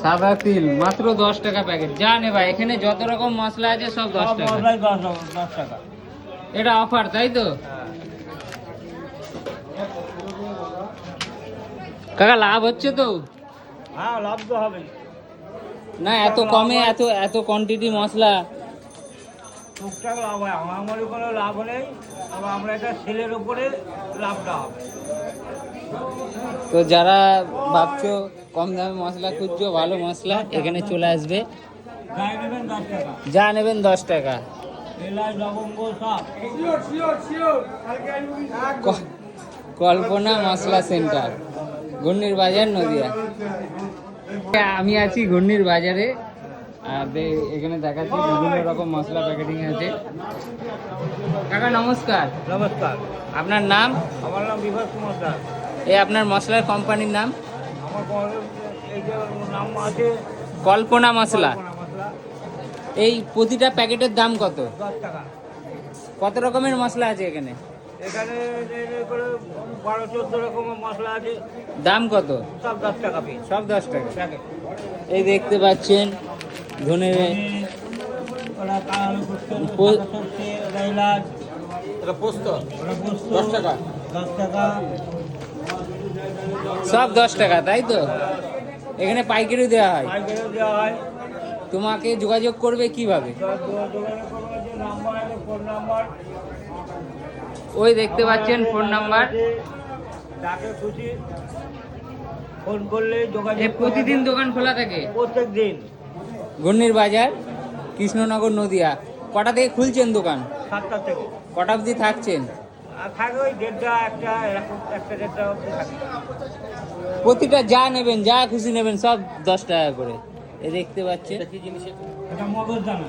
সাদা তিল মাত্র 10 টাকা প্যাকেট। যা নেবা এখানে যত রকম মশলা আছে সব 10 টাকা। মশলাই 10 টাকা। এটা অফার তাই তো? কাকা লাভ হচ্ছে তো? হ্যাঁ, লাভ তো হবে না, এত কমে এত কোয়ান্টিটি মশলা। টুকটাক লাভ হয়, আমার কোনো লাভ নেই। আবার আমরা এটা সেলের উপরে লাভটা হবে। তো যারা ভাবছো কম দামে মশলা খুঁজছো, ভালো মশলা, এখানে চলে আসবে। যাই নেবেন 10 টাকা। যা নেবেন 10 টাকা। এলাচ, লবঙ্গ সব। কল্পনা মশলা সেন্টার, ঘূর্ণির বাজার, নদিয়া। আমি আছি ঘূর্ণির বাজারে। আর এখানে দেখাচ্ছি বিভিন্ন রকম মশলা প্যাকেটিং আছে। কাকা নমস্কার। নমস্কার। আপনার নাম? আমার নাম বিভাস কুমার দাস। এই আপনার মশলার কোম্পানির নাম? আমার এই যে নাম আছে কল্পনা মশলা। মশলা। এই প্রতিটা প্যাকেটের দাম কত? 10 টাকা। কত রকমের মশলা আছে এখানে? এখানে 12-14 রকমের মশলা আছে। দাম কত? সব 10 টাকা পিস। সব 10 টাকা। প্যাকেট। এই দেখতে পাচ্ছেন ধনে, ওরা কালো পোস্ত, পো- সাদা সরষে, ওরা এলাচ, এটা পোস্ত ওরা পোস্ত। 10 টাকা। 10 টাকা। সব 10 টাকা তাই তো? এখানে পাইকারি দেওয়া হয়। পাইকারিও দেওয়া হয়। তোমাকে যোগাযোগ করবে কিভাবে? দোকানে কোনো যে নাম্বার আছে, ফোন নাম্বার। ওই দেখতে পাচ্ছেন ফোন নাম্বার। যাকে খুশি ফোন করলে যোগাযোগ করা প্রতিদিন যাবে। দোকান খোলা থাকে? প্রত্যেক দিন ঘূর্ণির বাজার, কৃষ্ণনগর, নদিয়া। কটা থেকে খুলছেন দোকান? 7টা থেকে। কটা অবধি থাকছেন? আর থাকে ওই 1:30, 1টা, এরকম 1টা 1:30 অবধি থাকে। প্রতিটা যা নেবেন, যা খুশি নেবেন, সব 10 টাকা করে। এ দেখতে পাচ্ছেন। এটা মগজদানা।